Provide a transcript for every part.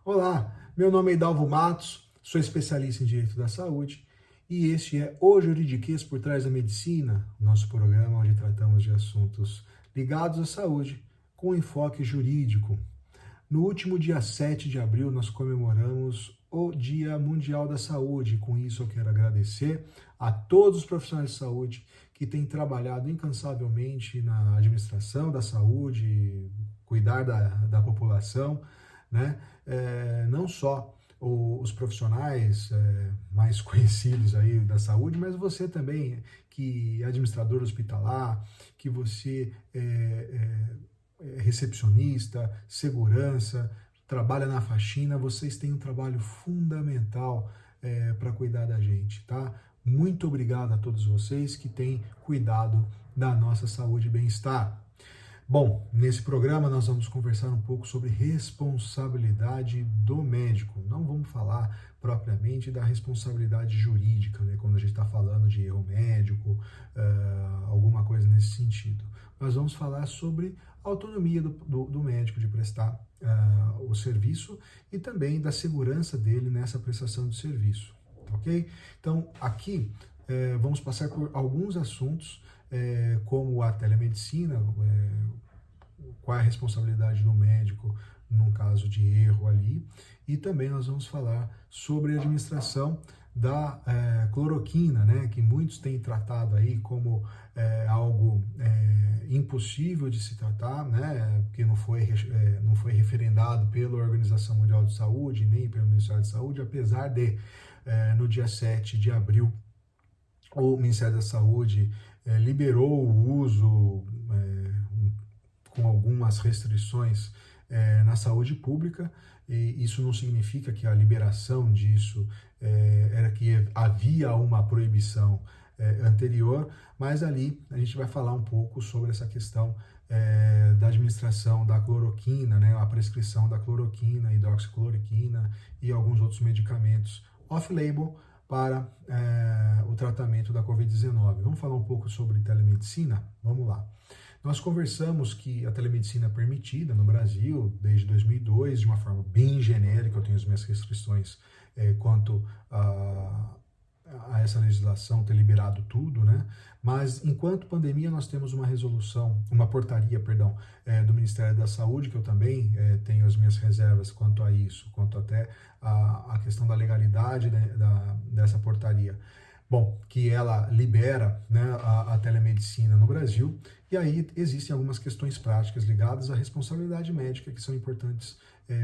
Olá, meu nome é Hidalgo Matos, sou especialista em Direito da Saúde e este é O Juridiquês por Trás da Medicina, nosso programa onde tratamos de assuntos ligados à saúde com enfoque jurídico. No último dia 7 de abril nós comemoramos o Dia Mundial da Saúde. Com isso eu quero agradecer a todos os profissionais de saúde que têm trabalhado incansavelmente na administração da saúde, cuidar da população, né? Não só os profissionais mais conhecidos aí da saúde, mas você também, que é administrador hospitalar, que você é recepcionista, segurança, trabalha na faxina, vocês têm um trabalho fundamental para cuidar da gente, tá? Muito obrigado a todos vocês que têm cuidado da nossa saúde e bem-estar. Bom, nesse programa nós vamos conversar um pouco sobre responsabilidade do médico. Não vamos falar propriamente da responsabilidade jurídica, né, quando a gente está falando de erro médico, alguma coisa nesse sentido. Nós vamos falar sobre a autonomia do médico de prestar o serviço e também da segurança dele nessa prestação de serviço, ok? Então, aqui vamos passar por alguns assuntos como a telemedicina, qual é a responsabilidade do médico num caso de erro ali, e também nós vamos falar sobre a administração da cloroquina, né, que muitos têm tratado aí como algo impossível de se tratar, né, que não foi referendado pela Organização Mundial de Saúde, nem pelo Ministério da Saúde, apesar de, no dia 7 de abril, o Ministério da Saúde liberou o uso com algumas restrições na saúde pública, e isso não significa que a liberação disso era que havia uma proibição anterior, mas ali a gente vai falar um pouco sobre essa questão da administração da cloroquina, né, a prescrição da cloroquina, hidroxicloroquina e alguns outros medicamentos off-label para o tratamento da Covid-19. Vamos falar um pouco sobre telemedicina? Vamos lá. Nós conversamos que a telemedicina é permitida no Brasil desde 2002, de uma forma bem genérica. Eu tenho as minhas restrições quanto a essa legislação ter liberado tudo, né? Mas enquanto pandemia nós temos uma resolução, uma portaria, perdão, do Ministério da Saúde, que eu também tenho as minhas reservas quanto a isso, quanto até a questão da legalidade, né, dessa portaria. Bom, que ela libera, né, a telemedicina no Brasil, e aí existem algumas questões práticas ligadas à responsabilidade médica que são importantes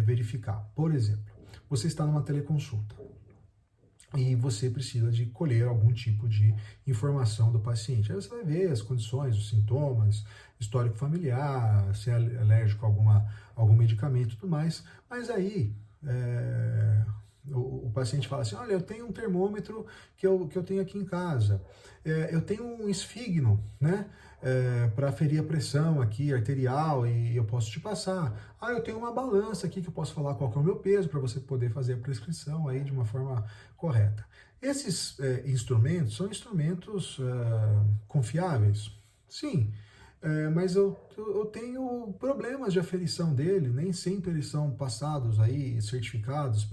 verificar. Por exemplo, você está numa teleconsulta e você precisa de colher algum tipo de informação do paciente. Aí você vai ver as condições, os sintomas, histórico familiar, se é alérgico a algum medicamento e tudo mais, mas aí o paciente fala assim, olha, eu tenho um termômetro que eu tenho aqui em casa, eu tenho um esfigno, né, para ferir a pressão aqui arterial e eu posso te passar. Ah, eu tenho uma balança aqui que eu posso falar qual que é o meu peso para você poder fazer a prescrição aí de uma forma correta. Esses instrumentos são instrumentos confiáveis? Sim. Mas eu tenho problemas de aferição dele, nem sempre eles são passados aí, certificados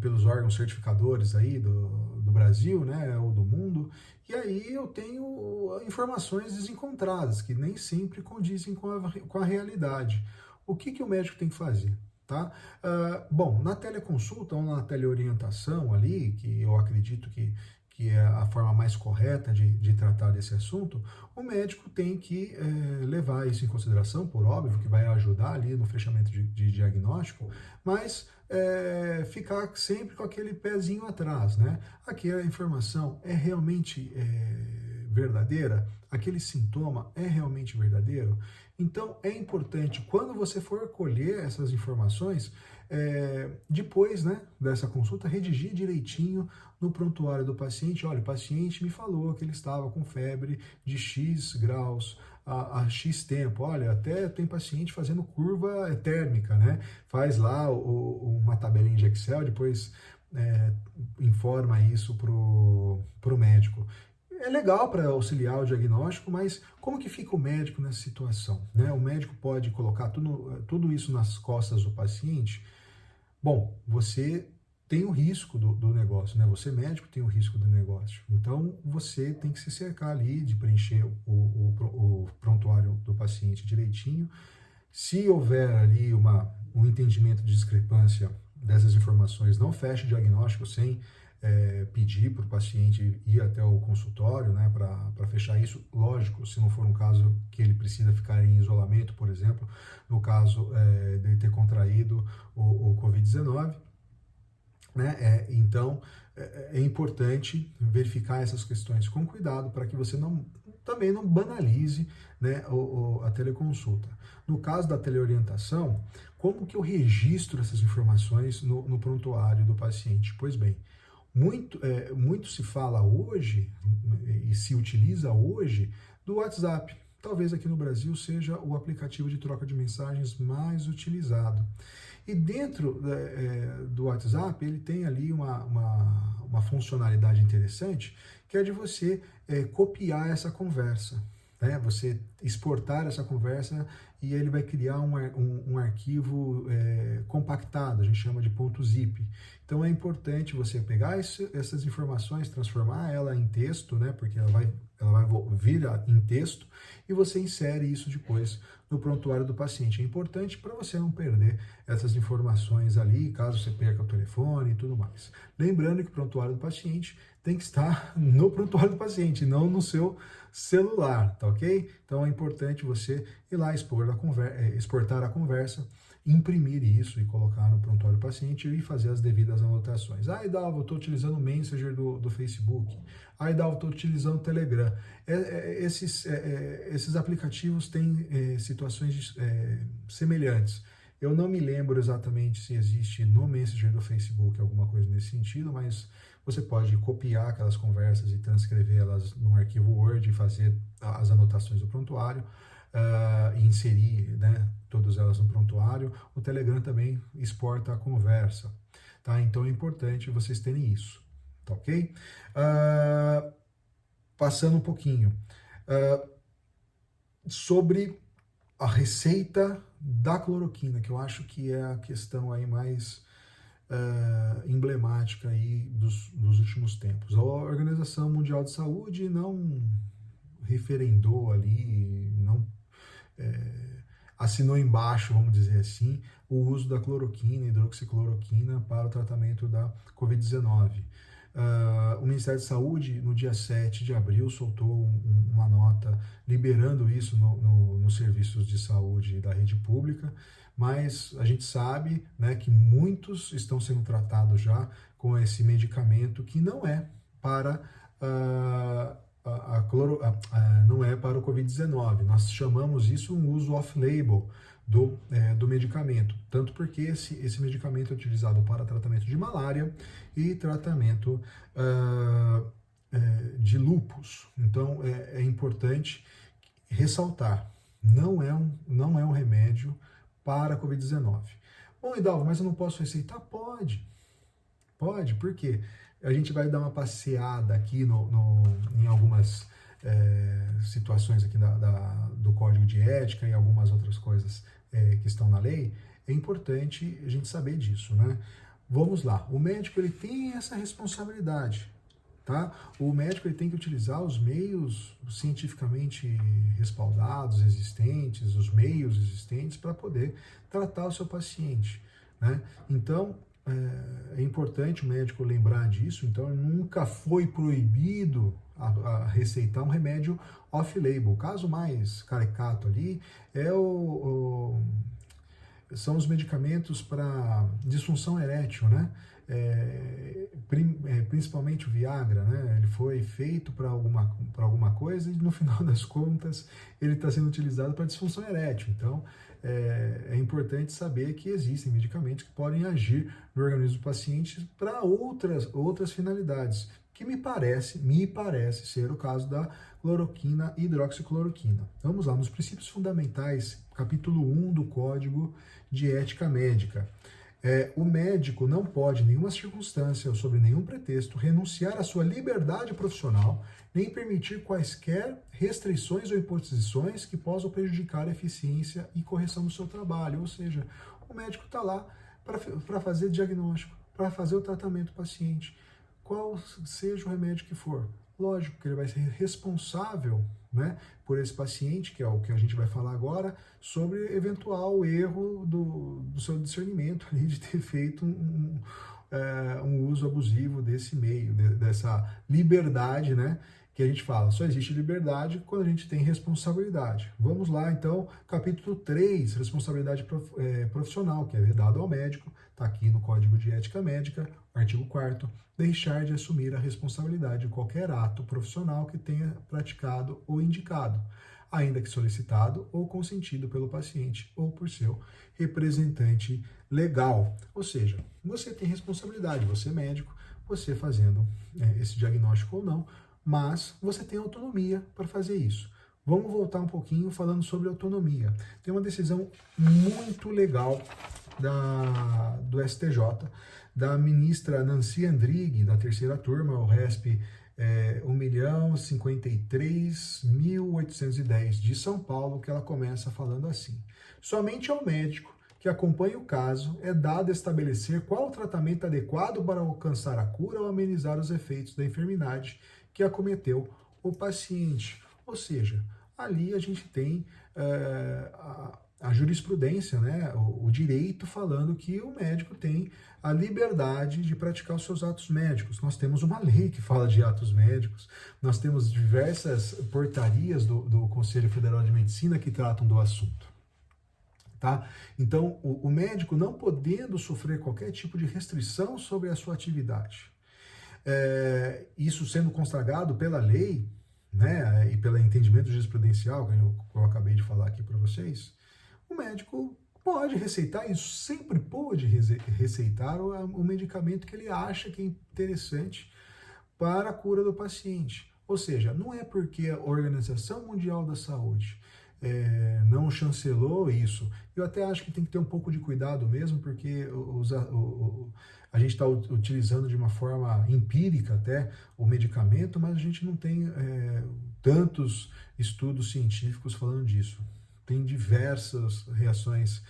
pelos órgãos certificadores aí do Brasil, né, ou do mundo, e aí eu tenho informações desencontradas, que nem sempre condizem com a realidade. O que o médico tem que fazer? Tá? Bom, na teleconsulta ou na teleorientação ali, que eu acredito que é a forma mais correta de tratar desse assunto, o médico tem que levar isso em consideração, por óbvio, que vai ajudar ali no fechamento de diagnóstico, mas ficar sempre com aquele pezinho atrás, né? Aquela informação é realmente verdadeira? Aquele sintoma é realmente verdadeiro? Então, é importante, quando você for colher essas informações, depois, né, dessa consulta, redigir direitinho no prontuário do paciente. Olha, o paciente me falou que ele estava com febre de X graus há X tempo. Olha, até tem paciente fazendo curva térmica, né? Faz lá uma tabelinha de Excel, depois informa isso pro médico. É legal para auxiliar o diagnóstico, mas como que fica o médico nessa situação, né? O médico pode colocar tudo isso nas costas do paciente. Bom, você tem o risco do negócio, né? Você médico tem o risco do negócio. Então, você tem que se cercar ali de preencher o prontuário do paciente direitinho. Se houver ali um entendimento de discrepância dessas informações, não feche o diagnóstico sem pedir para o paciente ir até o consultório, né, para fechar isso. Lógico, se não for um caso que ele precisa ficar em isolamento, por exemplo, no caso de ele ter contraído o Covid-19, né? Então, é importante verificar essas questões com cuidado para que você também não banalize, né, a teleconsulta. No caso da teleorientação, como que eu registro essas informações no prontuário do paciente? Pois bem, muito se fala hoje e se utiliza hoje do WhatsApp. Talvez aqui no Brasil seja o aplicativo de troca de mensagens mais utilizado. E dentro do WhatsApp, ele tem ali uma funcionalidade interessante, que é de você copiar essa conversa, né? Você exportar essa conversa e ele vai criar um arquivo compactado, a gente chama de .zip. Então é importante você pegar essas informações, transformar ela em texto, né? Porque ela vai vir em texto, e você insere isso depois no prontuário do paciente. É importante para você não perder essas informações ali, caso você perca o telefone e tudo mais. Lembrando que o prontuário do paciente tem que estar no prontuário do paciente, não no seu celular, tá ok? Então é importante você ir lá exportar a conversa, imprimir isso e colocar no prontuário do paciente e fazer as devidas anotações. Ah, Idalvo, eu estou utilizando o Messenger do Facebook. Ah, Idalvo, estou utilizando o Telegram. Esses aplicativos têm situações semelhantes. Eu não me lembro exatamente se existe no Messenger do Facebook alguma coisa nesse sentido, mas você pode copiar aquelas conversas e transcrevê-las num arquivo Word e fazer as anotações do prontuário. E inserir, né, todas elas no prontuário. O Telegram também exporta a conversa, tá? Então é importante vocês terem isso, tá ok? Passando um pouquinho sobre a receita da cloroquina, que eu acho que é a questão aí mais emblemática aí dos últimos tempos. A Organização Mundial de Saúde não referendou ali, não assinou embaixo, vamos dizer assim, o uso da cloroquina, hidroxicloroquina para o tratamento da Covid-19. O Ministério da Saúde, no dia 7 de abril, soltou uma nota liberando isso nos serviços de saúde da rede pública, mas a gente sabe, né, que muitos estão sendo tratados já com esse medicamento que não é para não é para o Covid-19. Nós chamamos isso um uso off-label do medicamento, tanto porque esse medicamento é utilizado para tratamento de malária e tratamento de lúpus. Então é importante ressaltar, não é um remédio para a Covid-19. Bom, Idalvo, mas eu não posso receitar? Pode, por quê? A gente vai dar uma passeada aqui em algumas situações aqui do Código de Ética e algumas outras coisas que estão na lei. É importante a gente saber disso, né? Vamos lá. O médico ele tem essa responsabilidade, tá? O médico ele tem que utilizar os meios cientificamente respaldados, existentes, os meios existentes para poder tratar o seu paciente, né? Então, é importante o médico lembrar disso. Então, nunca foi proibido a receitar um remédio off-label. O caso mais caricato ali são os medicamentos para disfunção erétil, né? Principalmente o Viagra, né? Ele foi feito para alguma coisa e no final das contas ele está sendo utilizado para disfunção erétil. Então é importante saber que existem medicamentos que podem agir no organismo do paciente para outras finalidades, que me parece ser o caso da cloroquina e hidroxicloroquina. Vamos lá, nos princípios fundamentais, capítulo 1 do Código de Ética Médica. O médico não pode, em nenhuma circunstância ou sob nenhum pretexto, renunciar à sua liberdade profissional, nem permitir quaisquer restrições ou imposições que possam prejudicar a eficiência e correção do seu trabalho. Ou seja, o médico está lá para fazer diagnóstico, para fazer o tratamento do paciente, qual seja o remédio que for. Lógico que ele vai ser responsável, né, por esse paciente, que é o que a gente vai falar agora, sobre eventual erro do seu discernimento ali, de ter feito um uso abusivo desse meio, dessa liberdade, né, que a gente fala. Só existe liberdade quando a gente tem responsabilidade. Vamos lá, então, capítulo 3, responsabilidade profissional, que é vedado ao médico, está aqui no Código de Ética Médica, artigo 4º, deixar de assumir a responsabilidade de qualquer ato profissional que tenha praticado ou indicado, ainda que solicitado ou consentido pelo paciente ou por seu representante legal. Ou seja, você tem responsabilidade, você é médico, você fazendo esse diagnóstico ou não, mas você tem autonomia para fazer isso. Vamos voltar um pouquinho falando sobre autonomia. Tem uma decisão muito legal do STJ, da ministra Nancy Andrighi, da terceira turma, o RESP 1.053.810 de São Paulo, que ela começa falando assim: somente ao médico que acompanha o caso é dado estabelecer qual o tratamento adequado para alcançar a cura ou amenizar os efeitos da enfermidade que acometeu o paciente. Ou seja, ali a gente tem a jurisprudência, né, o direito falando que o médico tem a liberdade de praticar os seus atos médicos. Nós temos uma lei que fala de atos médicos, nós temos diversas portarias do Conselho Federal de Medicina que tratam do assunto. Tá? Então, o médico não podendo sofrer qualquer tipo de restrição sobre a sua atividade, isso sendo consagrado pela lei, né, e pelo entendimento jurisprudencial que eu acabei de falar aqui para vocês, o médico pode receitar, isso sempre pôde receitar o medicamento que ele acha que é interessante para a cura do paciente. Ou seja, não é porque a Organização Mundial da Saúde não chancelou isso. Eu até acho que tem que ter um pouco de cuidado mesmo, porque a gente está utilizando de uma forma empírica até o medicamento, mas a gente não tem tantos estudos científicos falando disso. Tem diversas reações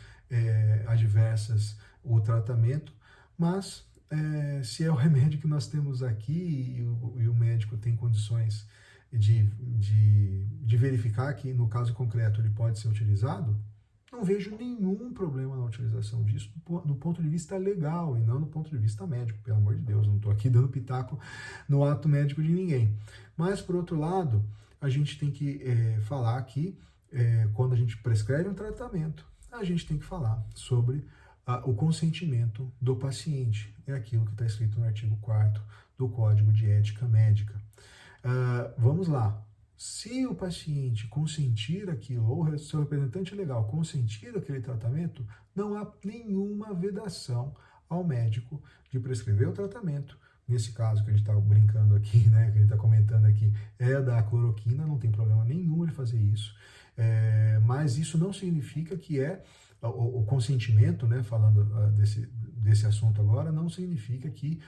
adversas o tratamento, mas se é o remédio que nós temos aqui e o médico tem condições de verificar que, no caso concreto, ele pode ser utilizado, não vejo nenhum problema na utilização disso do ponto de vista legal e não do ponto de vista médico, pelo amor de Deus, não estou aqui dando pitaco no ato médico de ninguém. Mas, por outro lado, a gente tem que falar que, quando a gente prescreve um tratamento, a gente tem que falar sobre o consentimento do paciente. É aquilo que está escrito no artigo 4º do Código de Ética Médica. Vamos lá. Se o paciente consentir aquilo, ou seu representante legal consentir aquele tratamento, não há nenhuma vedação ao médico de prescrever o tratamento. Nesse caso que a gente está brincando aqui, né, que a gente está comentando aqui, é da cloroquina, não tem problema nenhum ele fazer isso. Mas isso não significa que o consentimento, né, falando desse assunto agora, não significa que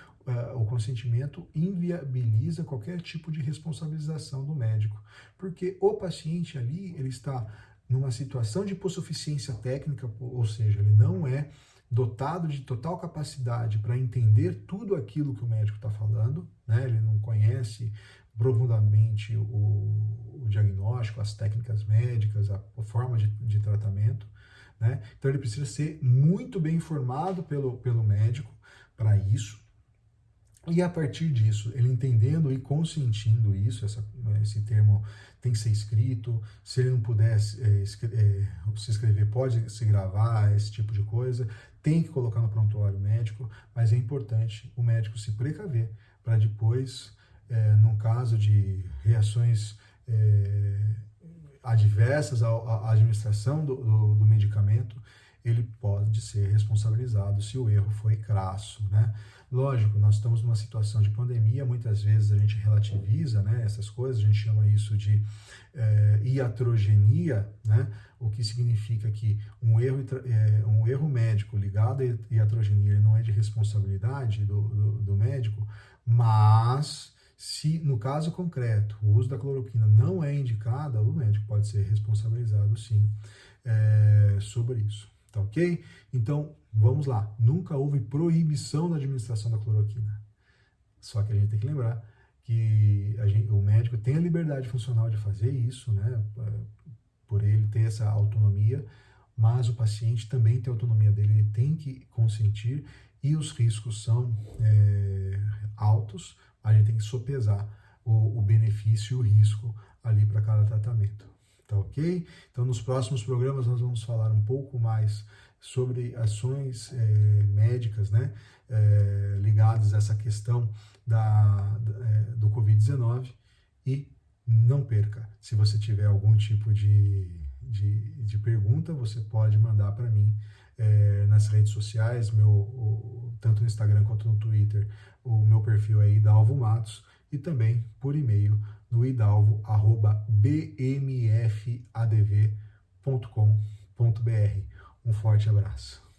o consentimento inviabiliza qualquer tipo de responsabilização do médico, porque o paciente ali, ele está numa situação de hipossuficiência técnica, ou seja, ele não é dotado de total capacidade para entender tudo aquilo que o médico está falando, né? Ele não conhece profundamente o diagnóstico, as técnicas médicas, a forma de tratamento, né? Então ele precisa ser muito bem informado pelo médico para isso. E a partir disso, ele entendendo e consentindo isso, esse termo tem que ser escrito, se ele não puder se escrever, pode se gravar, esse tipo de coisa, tem que colocar no prontuário médico, mas é importante o médico se precaver para depois, num caso de reações adversas à administração do medicamento, ele pode ser responsabilizado se o erro foi crasso, né? Lógico, nós estamos numa situação de pandemia, muitas vezes a gente relativiza, né, essas coisas, a gente chama isso de iatrogenia, né? O que significa que um erro médico ligado à iatrogenia ele não é de responsabilidade do médico, mas se no caso concreto o uso da cloroquina não é indicada, o médico pode ser responsabilizado sim sobre isso, tá ok? Então, vamos lá, nunca houve proibição da administração da cloroquina, só que a gente tem que lembrar que o médico tem a liberdade funcional de fazer isso, né, por ele ter essa autonomia, mas o paciente também tem a autonomia dele, ele tem que consentir e os riscos são altos, a gente tem que sopesar o benefício e o risco ali para cada tratamento, tá ok? Então nos próximos programas nós vamos falar um pouco mais sobre ações médicas, né, ligadas a essa questão do Covid-19 e não perca, se você tiver algum tipo de pergunta, você pode mandar para mim nas redes sociais, tanto no Instagram quanto no Twitter, o meu perfil é Idalvo Matos, e também por e-mail no idalvo@bmfadv.com.br. Um forte abraço.